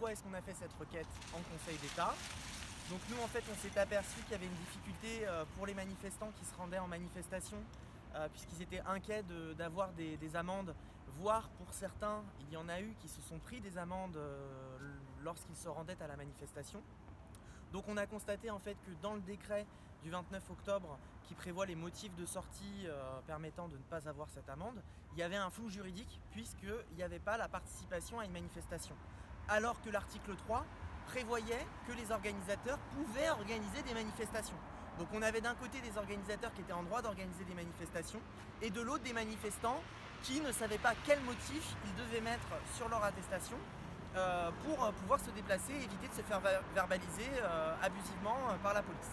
pourquoi est-ce qu'on a fait cette requête en Conseil d'État. Donc nous en fait on s'est aperçu qu'il y avait une difficulté pour les manifestants qui se rendaient en manifestation puisqu'ils étaient inquiets d'avoir des amendes, voire pour certains il y en a eu qui se sont pris des amendes lorsqu'ils se rendaient à la manifestation. Donc on a constaté en fait que dans le décret du 29 octobre qui prévoit les motifs de sortie permettant de ne pas avoir cette amende, il y avait un flou juridique puisqu'il n'y avait pas la participation à une manifestation. Alors que l'article 3 prévoyait que les organisateurs pouvaient organiser des manifestations. Donc on avait d'un côté des organisateurs qui étaient en droit d'organiser des manifestations et de l'autre des manifestants qui ne savaient pas quel motif ils devaient mettre sur leur attestation pour pouvoir se déplacer et éviter de se faire verbaliser abusivement par la police.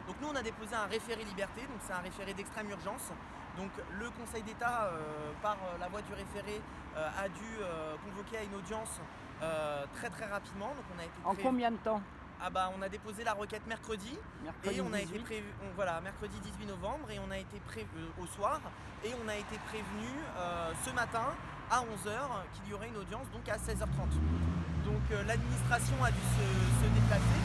Donc nous on a déposé un référé liberté, donc c'est un référé d'extrême urgence. Donc le Conseil d'État, par la voie du référé, a dû convoquer à une audience très très rapidement. Donc on a été En combien de temps? On a déposé la requête mercredi et on a été prévu, mercredi 18 novembre et on a été au soir et on a été prévenu ce matin à 11h qu'il y aurait une audience donc à 16h30. Donc l'administration a dû se déplacer.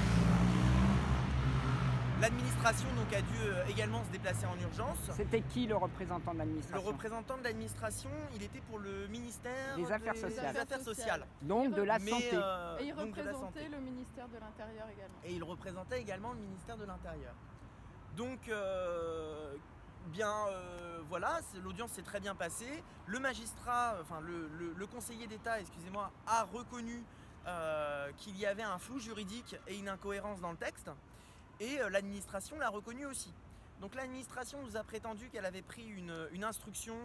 L'administration donc a dû également se déplacer en urgence. C'était qui le représentant de l'administration? Le représentant de l'administration, il était pour le ministère des Affaires sociales. Donc de la santé. Et il représentait le ministère de l'Intérieur également. Et il représentait également le ministère de l'Intérieur. Donc voilà, l'audience s'est très bien passée. Le magistrat, le conseiller d'État, excusez-moi, a reconnu qu'il y avait un flou juridique et une incohérence dans le texte. Et l'administration l'a reconnu aussi. Donc l'administration nous a prétendu qu'elle avait pris une instruction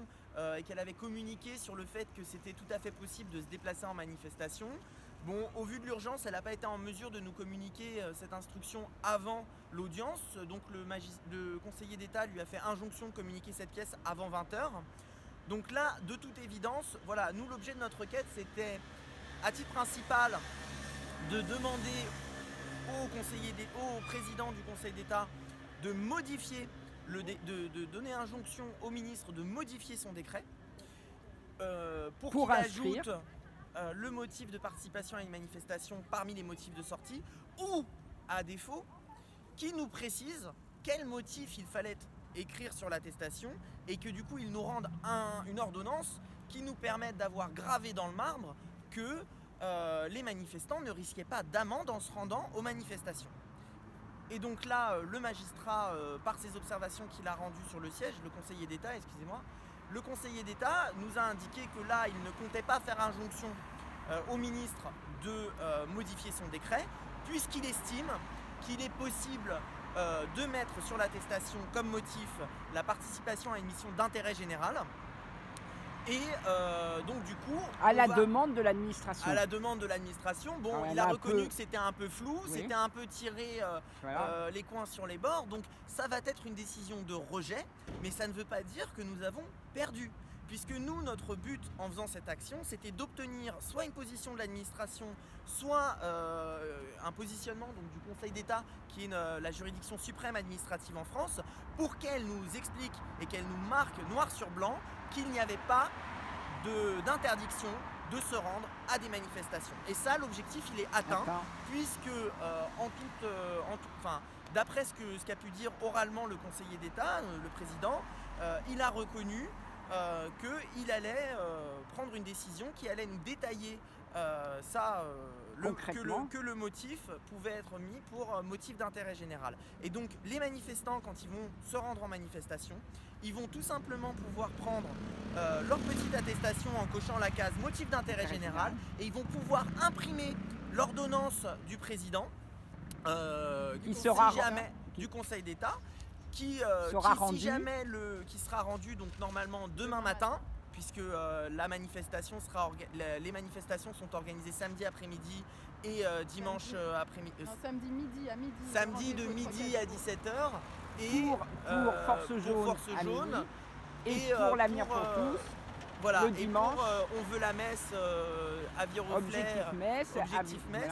et qu'elle avait communiqué sur le fait que c'était tout à fait possible de se déplacer en manifestation. Bon, au vu de l'urgence, elle n'a pas été en mesure de nous communiquer cette instruction avant l'audience. Donc le conseiller d'État lui a fait injonction de communiquer cette pièce avant 20h. Donc là, de toute évidence, voilà, nous l'objet de notre requête, c'était à titre principal de demander au président du Conseil d'État de modifier, de donner injonction au ministre de modifier son décret pour qu'il ajoute le motif de participation à une manifestation parmi les motifs de sortie ou, à défaut, qu'il nous précise quel motif il fallait écrire sur l'attestation et que du coup il nous rende une ordonnance qui nous permette d'avoir gravé dans le marbre que les manifestants ne risquaient pas d'amende en se rendant aux manifestations. Et donc là, le magistrat, par ses observations qu'il a rendues sur le siège, le conseiller d'État, excusez-moi, le conseiller d'État nous a indiqué que là, il ne comptait pas faire injonction au ministre de modifier son décret, puisqu'il estime qu'il est possible de mettre sur l'attestation comme motif la participation à une mission d'intérêt général. Et donc du coup... À la demande de l'administration. À la demande de l'administration. Bon, il a reconnu que c'était un peu flou, c'était un peu tiré les coins sur les bords. Donc ça va être une décision de rejet, mais ça ne veut pas dire que nous avons perdu. Puisque nous, notre but en faisant cette action, c'était d'obtenir soit une position de l'administration, soit un positionnement donc, du Conseil d'État, qui est la juridiction suprême administrative en France, pour qu'elle nous explique et qu'elle nous marque noir sur blanc qu'il n'y avait pas d'interdiction de se rendre à des manifestations. Et ça, l'objectif, il est atteint, puisque d'après ce qu'a pu dire oralement le conseiller d'État, le président, il a reconnu qu'il allait prendre une décision qui allait nous détailler que le motif pouvait être mis pour motif d'intérêt général. Et donc les manifestants, quand ils vont se rendre en manifestation, ils vont tout simplement pouvoir prendre leur petite attestation en cochant la case motif d'intérêt général et ils vont pouvoir imprimer l'ordonnance du président du Conseil d'État qui sera rendu donc normalement demain matin, puisque les manifestations sont organisées samedi après-midi et dimanche après-midi. Samedi midi à midi. Samedi de midi à 17h et pour Force Jaune et pour l'Avenir pour tous. Voilà, le dimanche. On veut la messe à Viroflay. Objectif Messe.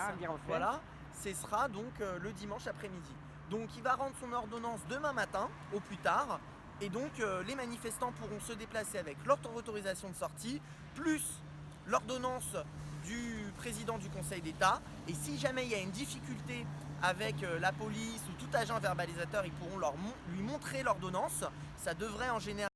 Voilà, ce sera donc le dimanche après-midi. Donc il va rendre son ordonnance demain matin, au plus tard. Et donc les manifestants pourront se déplacer avec leur autorisation de sortie, plus l'ordonnance du président du Conseil d'État. Et si jamais il y a une difficulté avec la police ou tout agent verbalisateur, ils pourront lui montrer l'ordonnance. Ça devrait en général